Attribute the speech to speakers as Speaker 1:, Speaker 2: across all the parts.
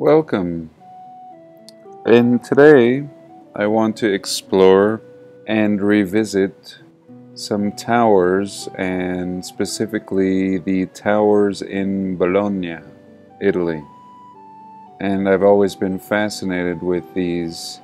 Speaker 1: Welcome. And today I want to explore and revisit some towers, and specifically the towers in Bologna, Italy. And I've always been fascinated with these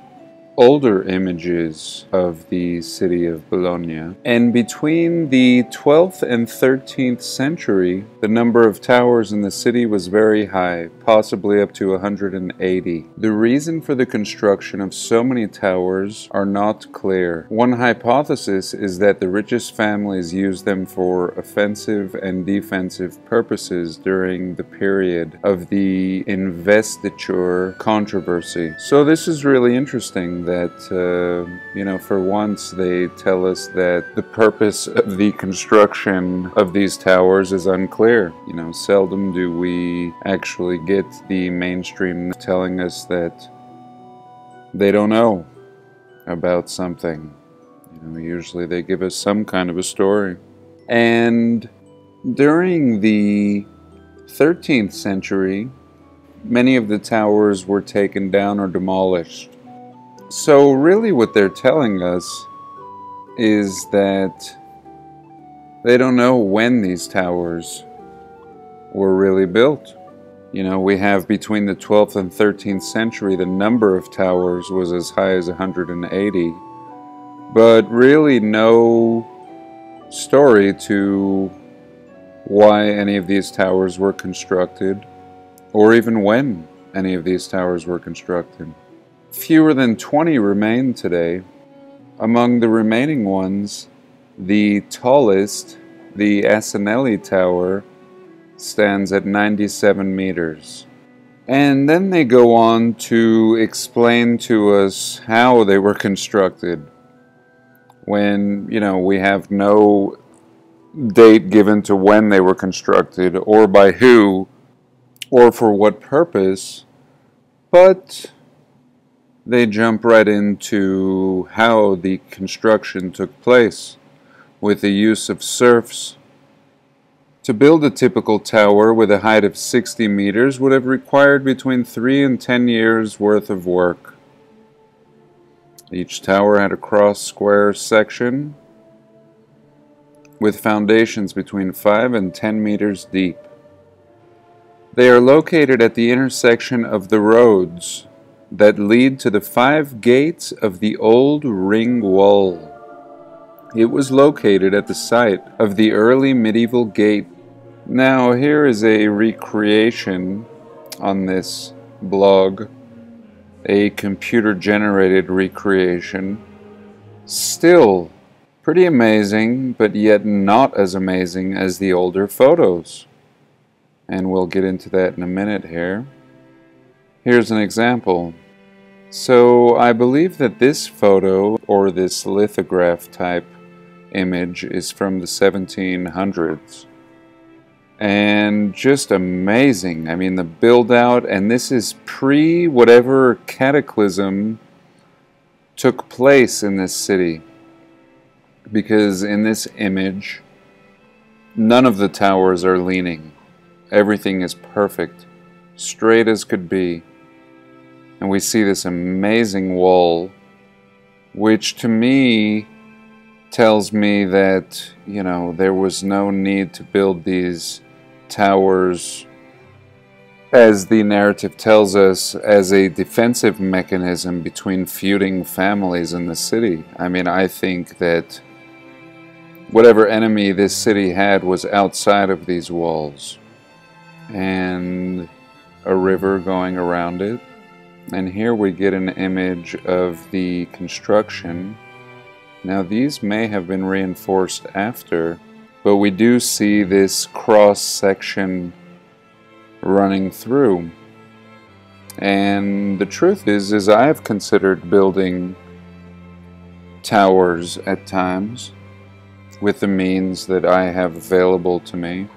Speaker 1: older images of the city of Bologna. And between the 12th and 13th century, the number of towers in the city was very high, possibly up to 180. The reason for the construction of so many towers are not clear. One hypothesis is that the richest families used them for offensive and defensive purposes during the period of the investiture controversy. So this is really interesting that, for once they tell us that the purpose of the construction of these towers is unclear. Seldom do we actually get the mainstream telling us that they don't know about something. Usually they give us some kind of a story. And during the 13th century, many of the towers were taken down or demolished. So really what they're telling us is that they don't know when these towers were really built. We have between the 12th and 13th century, the number of towers was as high as 180, but really no story to why any of these towers were constructed, or even when any of these towers were constructed. Fewer than 20 remain today. Among the remaining ones, the tallest, the Cinelli Tower, stands at 97 meters. And then they go on to explain to us how they were constructed, when, we have no date given to when they were constructed, or by who, or for what purpose, but they jump right into how the construction took place, with the use of serfs. To build a typical tower with a height of 60 meters would have required between 3 and 10 years worth of work. Each tower had a cross-square section with foundations between 5 and 10 meters deep. They are located at the intersection of the roads that lead to the 5 gates of the old ring wall. It was located at the site of the early medieval gate. Now here is a recreation on this blog, a computer-generated recreation. Still pretty amazing, but yet not as amazing as the older photos. And we'll get into that in a minute here. Here's an example. So I believe that this photo, or this lithograph type image, is from the 1700s. And just amazing. I mean, the build out, and this is pre whatever cataclysm took place in this city. Because in this image, none of the towers are leaning. Everything is perfect, straight as could be. And we see this amazing wall, which to me tells me that, there was no need to build these towers, as the narrative tells us, as a defensive mechanism between feuding families in the city. I mean, I think that whatever enemy this city had was outside of these walls, and a river going around it. And here we get an image of the construction. Now these may have been reinforced after, but we do see this cross section running through. And the truth is I have considered building towers at times with the means that I have available to me,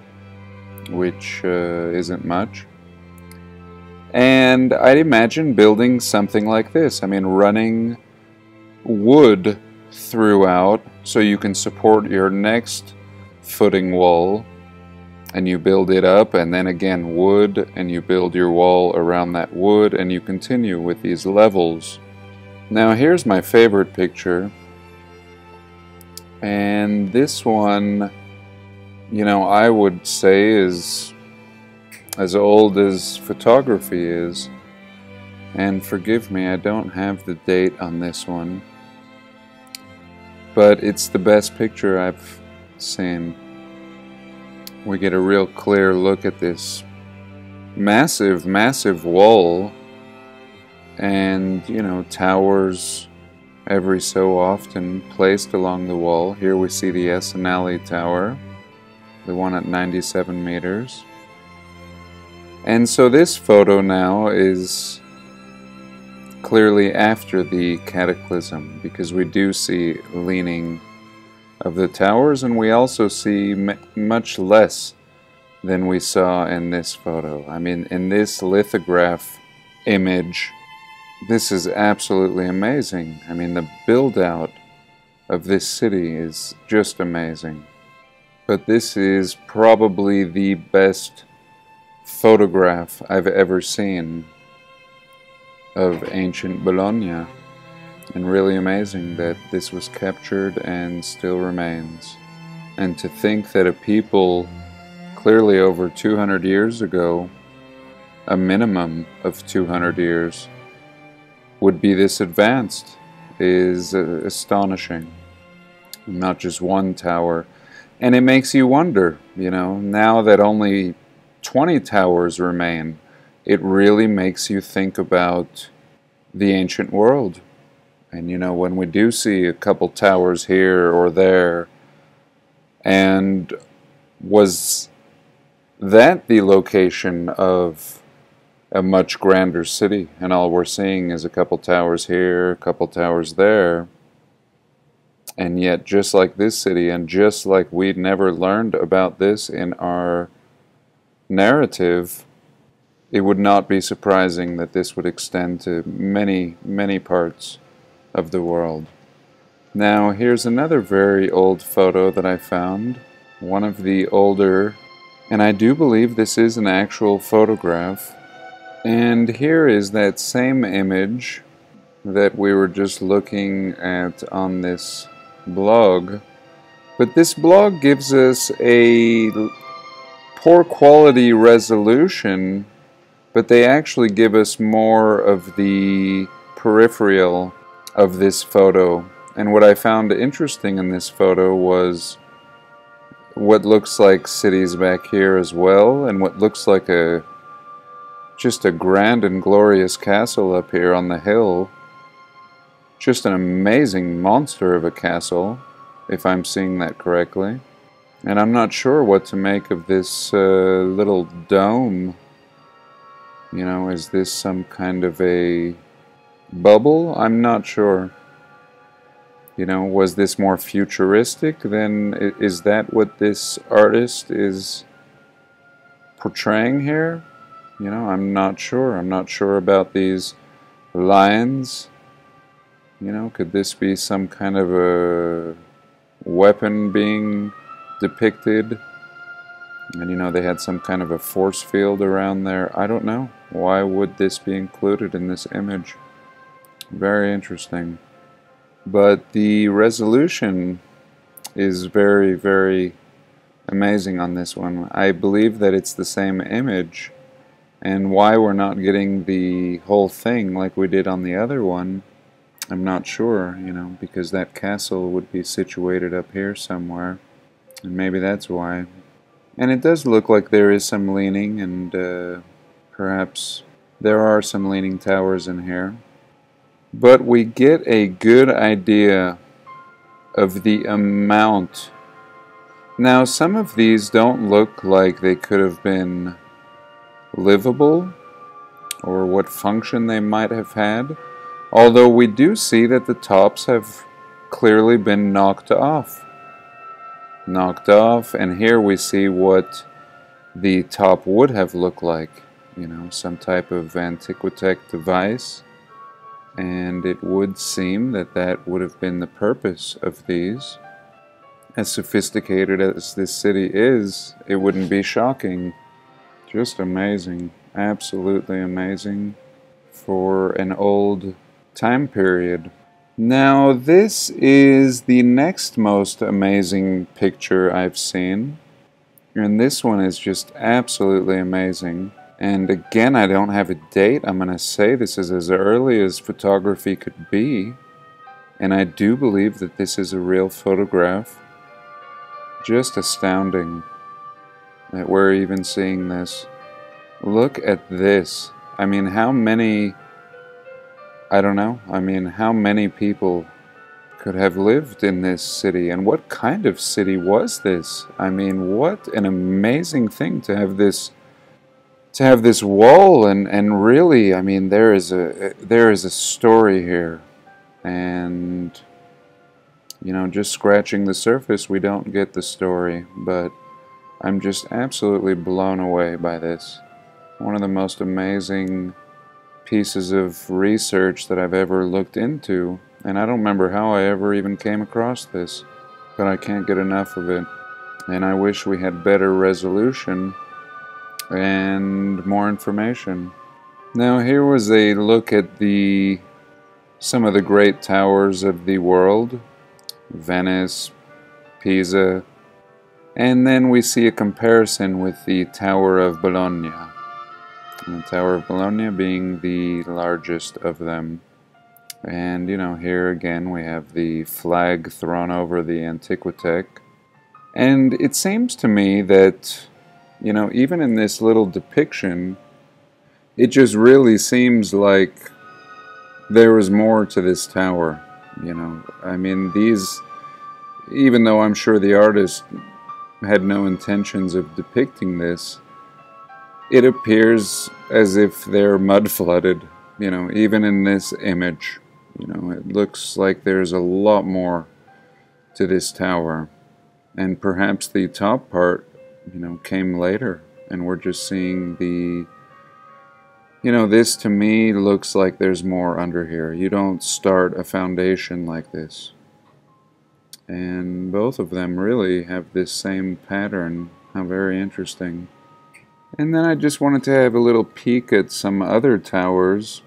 Speaker 1: which isn't much. And I'd imagine building something like this. I mean, running wood throughout so you can support your next footing wall, and you build it up, and then again wood, and you build your wall around that wood, and you continue with these levels. Now here's my favorite picture, and this one, you know, I would say is as old as photography is. And forgive me, I don't have the date on this one, but it's the best picture I've seen. We get a real clear look at this massive, massive wall, and, you know, towers every so often placed along the wall. Here we see the Cinelli Tower, the one at 97 meters. And so this photo now is clearly after the cataclysm, because we do see leaning of the towers, and we also see much less than we saw in this photo. I mean, in this lithograph image, this is absolutely amazing. I mean, the build-out of this city is just amazing. But this is probably the best photograph I've ever seen of ancient Bologna, and really amazing that this was captured and still remains. And to think that a people clearly over 200 years ago, a minimum of 200 years, would be this advanced is astonishing. Not just one tower. And it makes you wonder, you know, now that only 20 towers remain, it really makes you think about the ancient world. And you know, when we do see a couple towers here or there, and was that the location of a much grander city, and all we're seeing is a couple towers here, a couple towers there, and yet just like this city, and just like we'd never learned about this in our narrative, it would not be surprising that this would extend to many, many parts of the world. Now here's another very old photo that I found, one of the older, and I do believe this is an actual photograph. And here is that same image that we were just looking at on this blog, but this blog gives us a poor quality resolution, but they actually give us more of the peripheral of this photo. And what I found interesting in this photo was what looks like cities back here as well, and what looks like just a grand and glorious castle up here on the hill. Just an amazing monster of a castle, if I'm seeing that correctly. And I'm not sure what to make of this little dome. You know, is this some kind of a bubble? I'm not sure. You know, was this more futuristic? Then is that what this artist is portraying here? You know, I'm not sure. I'm not sure about these lines. You know, could this be some kind of a weapon being depicted? And you know, they had some kind of a force field around there. I don't know. Why would this be included in this image? Very interesting. But the resolution is very, very amazing on this one. I believe that it's the same image, and why we're not getting the whole thing like we did on the other one, I'm not sure, you know, because that castle would be situated up here somewhere, and maybe that's why. And it does look like there is some leaning, and perhaps there are some leaning towers in here. But we get a good idea of the amount. Now, some of these don't look like they could have been livable, or what function they might have had, although we do see that the tops have clearly been knocked off. And here we see what the top would have looked like, you know, some type of Antiquitech device. And it would seem that that would have been the purpose of these. as sophisticated as this city is, it wouldn't be shocking. Just amazing. Absolutely amazing for an old time period. Now, this is the next most amazing picture I've seen. And this one is just absolutely amazing. And again, I don't have a date. I'm going to say this is as early as photography could be. And I do believe that this is a real photograph. Just astounding that we're even seeing this. Look at this. I mean, how many... I don't know. I mean, how many people could have lived in this city? And what kind of city was this? I mean, what an amazing thing to have this wall, and really, I mean, there is a story here. And you know, just scratching the surface, we don't get the story, but I'm just absolutely blown away by this. One of the most amazing pieces of research that I've ever looked into, and I don't remember how I ever even came across this, but I can't get enough of it. And I wish we had better resolution and more information. Now, here was a look at some of the great towers of the world. Venice, Pisa, and then we see a comparison with the Tower of Bologna. And the Tower of Bologna being the largest of them. And you know, here again we have the flag thrown over the Antiquitech. And it seems to me that, you know, even in this little depiction, it just really seems like there was more to this tower. You know, I mean, even though I'm sure the artist had no intentions of depicting this, it appears as if they're mud-flooded, you know, even in this image. You know, it looks like there's a lot more to this tower. And perhaps the top part, you know, came later, and we're just seeing you know, this to me looks like there's more under here. You don't start a foundation like this. And both of them really have this same pattern. How very interesting. And then I just wanted to have a little peek at some other towers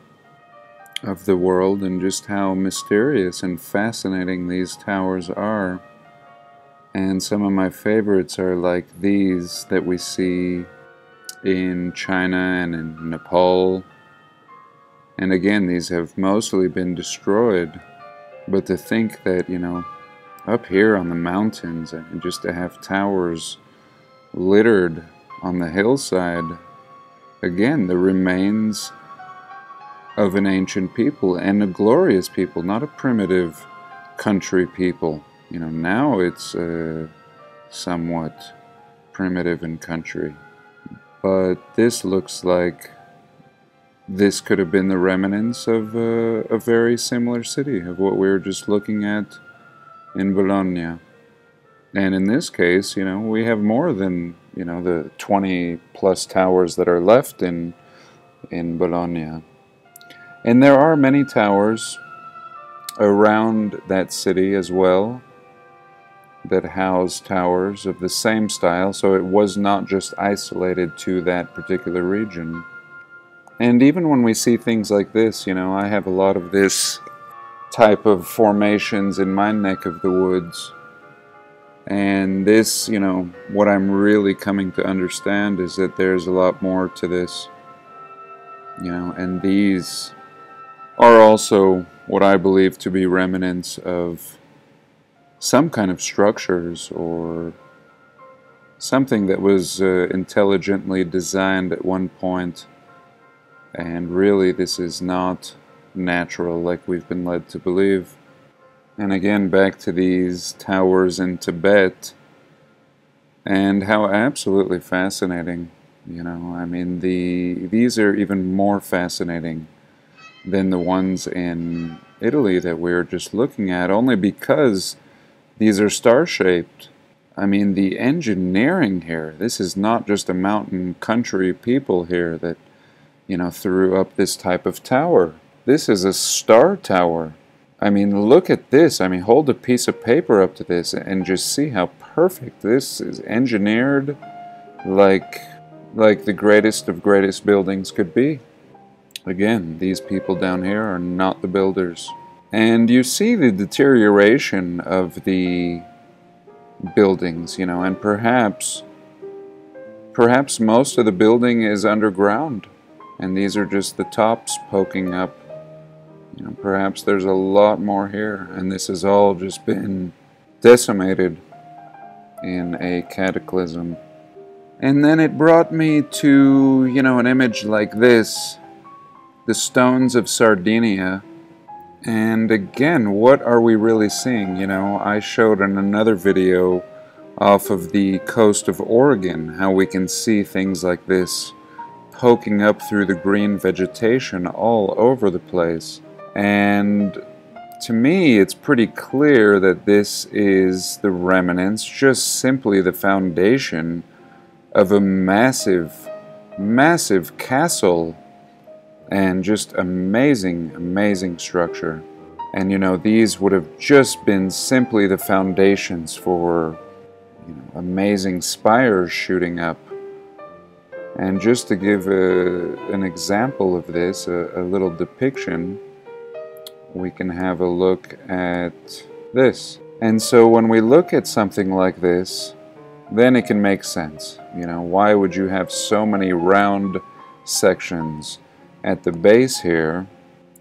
Speaker 1: of the world and just how mysterious and fascinating these towers are. And some of my favorites are like these that we see in China and in Nepal. And again, these have mostly been destroyed. But to think that, you know, up here on the mountains, and just to have towers littered on the hillside, again, the remains of an ancient people and a glorious people, not a primitive country people. You know, now it's somewhat primitive and country. But this looks like this could have been the remnants of a very similar city, of what we were just looking at in Bologna. And in this case, you know, we have more than, you know, the 20 plus towers that are left in Bologna. And there are many towers around that city as well that house towers of the same style, so it was not just isolated to that particular region. And even when we see things like this, you know, I have a lot of this type of formations in my neck of the woods. And this, you know, what I'm really coming to understand is that there's a lot more to this. You know, and these are also what I believe to be remnants of some kind of structures or something that was intelligently designed at one point. And really, this is not natural like we've been led to believe. And again, back to these towers in Tibet, and how absolutely fascinating, you know, I mean, these are even more fascinating than the ones in Italy that we're just looking at, only because these are star-shaped. I mean, the engineering here, this is not just a mountain country people here that, you know, threw up this type of tower. This is a star tower. I mean, look at this. I mean, hold a piece of paper up to this and just see how perfect this is engineered, like the greatest of greatest buildings could be. Again, these people down here are not the builders. And you see the deterioration of the buildings, you know, and perhaps most of the building is underground, and these are just the tops poking up. You know, perhaps there's a lot more here, and this has all just been decimated in a cataclysm. And then it brought me to, you know, an image like this, the Stones of Sardinia. And again, what are we really seeing? You know, I showed in another video off of the coast of Oregon how we can see things like this poking up through the green vegetation all over the place. And to me, it's pretty clear that this is the remnants, just simply the foundation of a massive, massive castle, and just amazing, amazing structure. And you know, these would have just been simply the foundations for, you know, amazing spires shooting up. And just to give an example of this, a little depiction, we can have a look at this. And so when we look at something like this, then it can make sense. You know, why would you have so many round sections at the base here?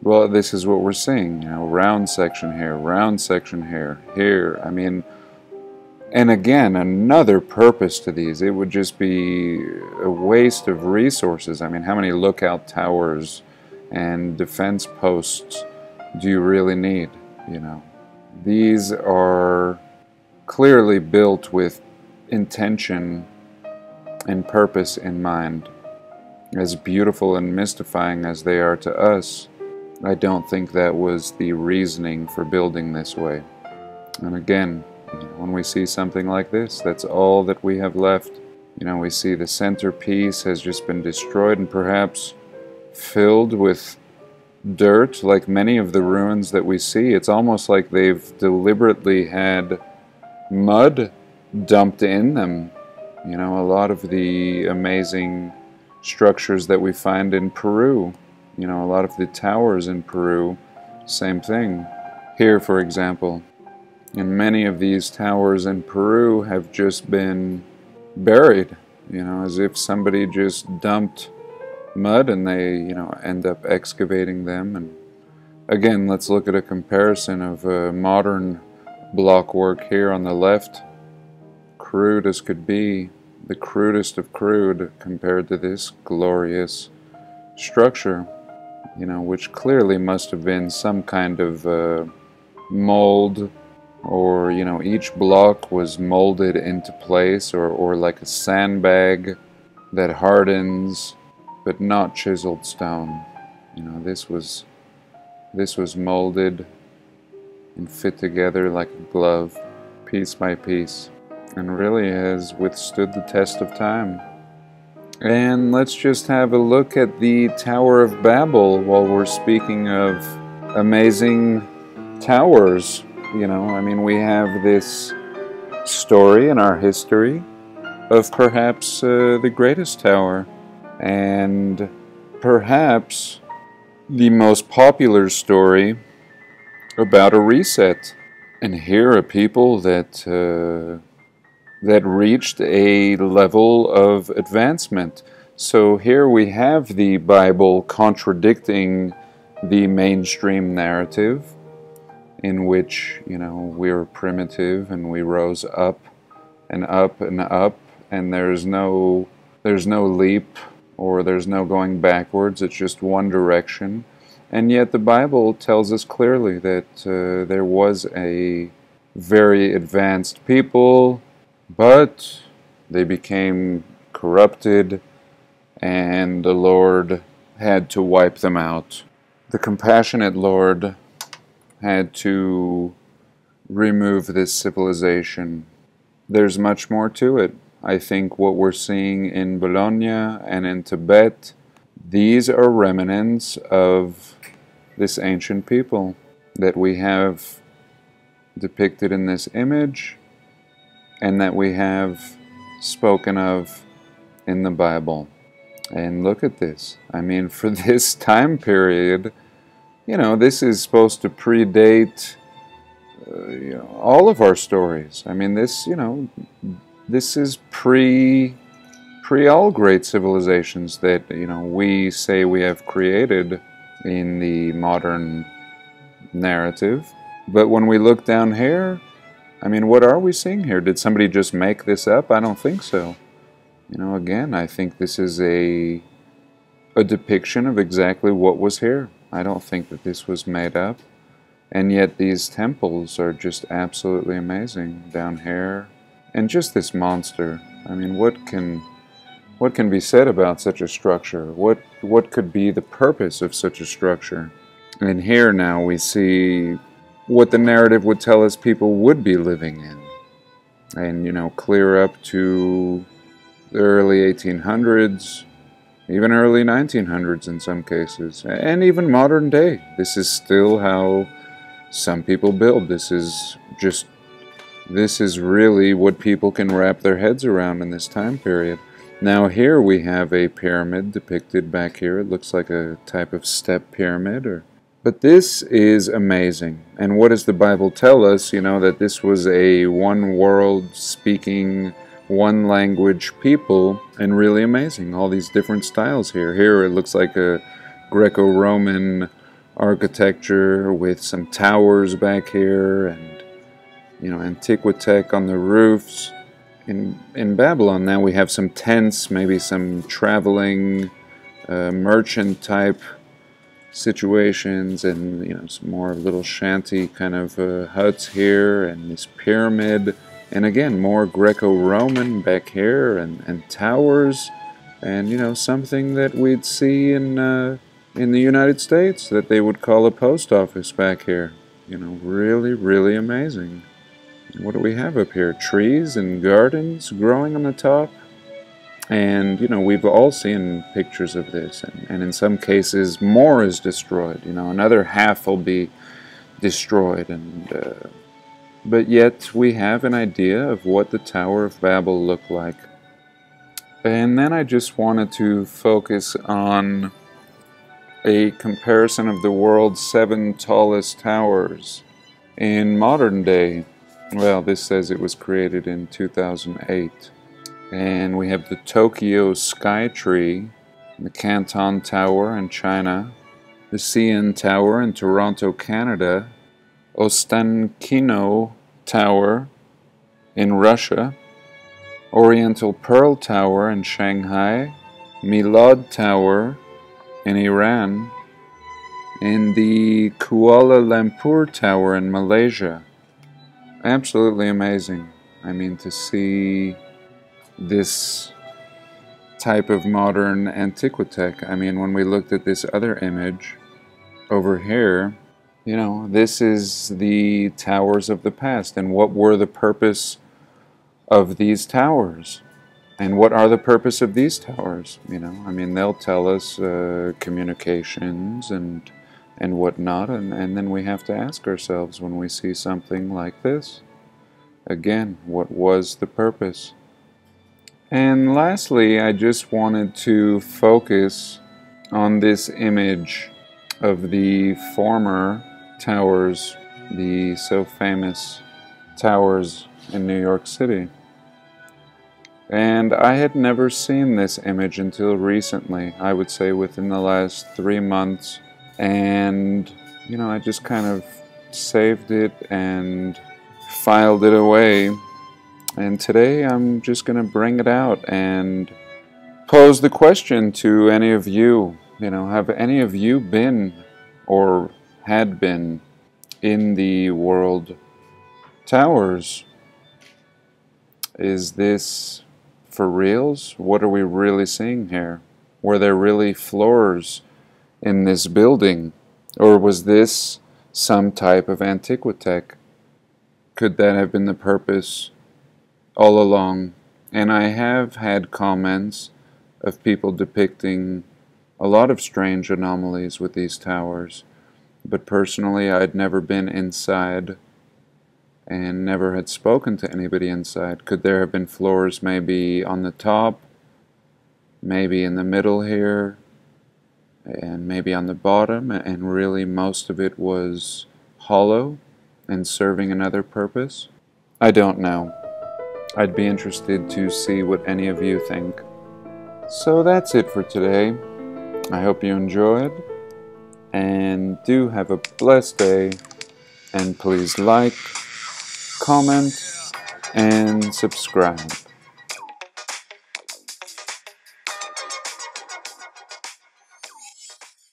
Speaker 1: Well, this is what we're seeing, you know, round section here, round section here, here. I mean, and again, another purpose to these. It would just be a waste of resources. I mean, how many lookout towers and defense posts do you really need, you know? These are clearly built with intention and purpose in mind. As beautiful and mystifying as they are to us, I don't think that was the reasoning for building this way. And again, when we see something like this, that's all that we have left. You know, we see the centerpiece has just been destroyed and perhaps filled with dirt, like many of the ruins that we see. It's almost like they've deliberately had mud dumped in them. You know, a lot of the amazing structures that we find in Peru, you know, a lot of the towers in Peru, same thing. Here, for example, and many of these towers in Peru have just been buried, you know, as if somebody just dumped mud and they, you know, end up excavating them. And again, let's look at a comparison of modern block work here on the left. Crude as could be, the crudest of crude compared to this glorious structure, you know, which clearly must have been some kind of mold, or, you know, each block was molded into place, or like a sandbag that hardens, but not chiseled stone. You know, this was molded and fit together like a glove, piece by piece, and really has withstood the test of time. And let's just have a look at the Tower of Babel while we're speaking of amazing towers. You know, I mean, we have this story in our history of perhaps the greatest tower, and perhaps the most popular story about a reset. And here are people that reached a level of advancement. So here we have the Bible contradicting the mainstream narrative, in which, you know, we're primitive and we rose up and up and up, and there's no leap, or there's no going backwards. It's just one direction. And yet the Bible tells us clearly that there was a very advanced people, but they became corrupted, and the Lord had to wipe them out. The compassionate Lord had to remove this civilization. There's much more to it. I think what we're seeing in Bologna and in Tibet, these are remnants of this ancient people. that we have depicted in this image and that we have spoken of in the Bible. And look at this. I mean, for this time period, this is supposed to predate all of our stories. I mean, this is pre all great civilizations that we say we have created in the modern narrative. But when we look down here, I mean, what are we seeing here? Did somebody just make this up? I don't think so. Again, I think this is a depiction of exactly what was here. I don't think that this was made up. And yet these temples are just absolutely amazing down here. And just this monster. I mean, what can be said about such a structure? What could be the purpose of such a structure? And here now we see what the narrative would tell us people would be living in. And, clear up to the early 1800s, even early 1900s in some cases, and even modern day. This is still how some people build. This is really what people can wrap their heads around in this time period. Now here we have a pyramid depicted back here. It looks like a type of step pyramid. But this is amazing. And what does the Bible tell us? That this was a one world speaking, one language people, and really amazing. All these different styles here. Here it looks like a Greco-Roman architecture with some towers back here and Antiquitech on the roofs. In Babylon now we have some tents, maybe some traveling merchant type situations, and some more little shanty kind of huts here, and this pyramid, and again more Greco-Roman back here, and towers, and something that we'd see in the United States that they would call a post office back here. Really, really amazing. What do we have up here? Trees and gardens growing on the top. And, we've all seen pictures of this. And in some cases, more is destroyed. Another half will be destroyed. But yet, we have an idea of what the Tower of Babel looked like. And then I just wanted to focus on a comparison of the world's 7 tallest towers in modern day. Well, this says it was created in 2008. And we have the Tokyo Sky Tree, the Canton Tower in China, the CN Tower in Toronto, Canada, Ostankino Tower in Russia, Oriental Pearl Tower in Shanghai, Milad Tower in Iran, and the Kuala Lumpur Tower in Malaysia. Absolutely amazing. I mean, to see this type of modern Antiquitech. I mean, when we looked at this other image over here, this is the towers of the past. And what were the purpose of these towers? And what are the purpose of these towers? I mean, they'll tell us communications and whatnot, and then we have to ask ourselves when we see something like this, again, what was the purpose? And lastly, I just wanted to focus on this image of the former towers, the so famous towers in New York City. And I had never seen this image until recently, I would say within the last 3 months. And, I just kind of saved it and filed it away. And today I'm just going to bring it out and pose the question to any of you. Have any of you been or had been in the world towers? Is this for reals? What are we really seeing here? Were there really floors in this building? Or was this some type of Antiquitech? Could that have been the purpose all along? And I have had comments of people depicting a lot of strange anomalies with these towers. but personally I'd never been inside and never had spoken to anybody inside. Could there have been floors maybe on the top, maybe in the middle here, and maybe on the bottom, and really most of it was hollow and serving another purpose? I don't know. I'd be interested to see what any of you think. So that's it for today. I hope you enjoyed, and do have a blessed day, and please like, comment, and subscribe.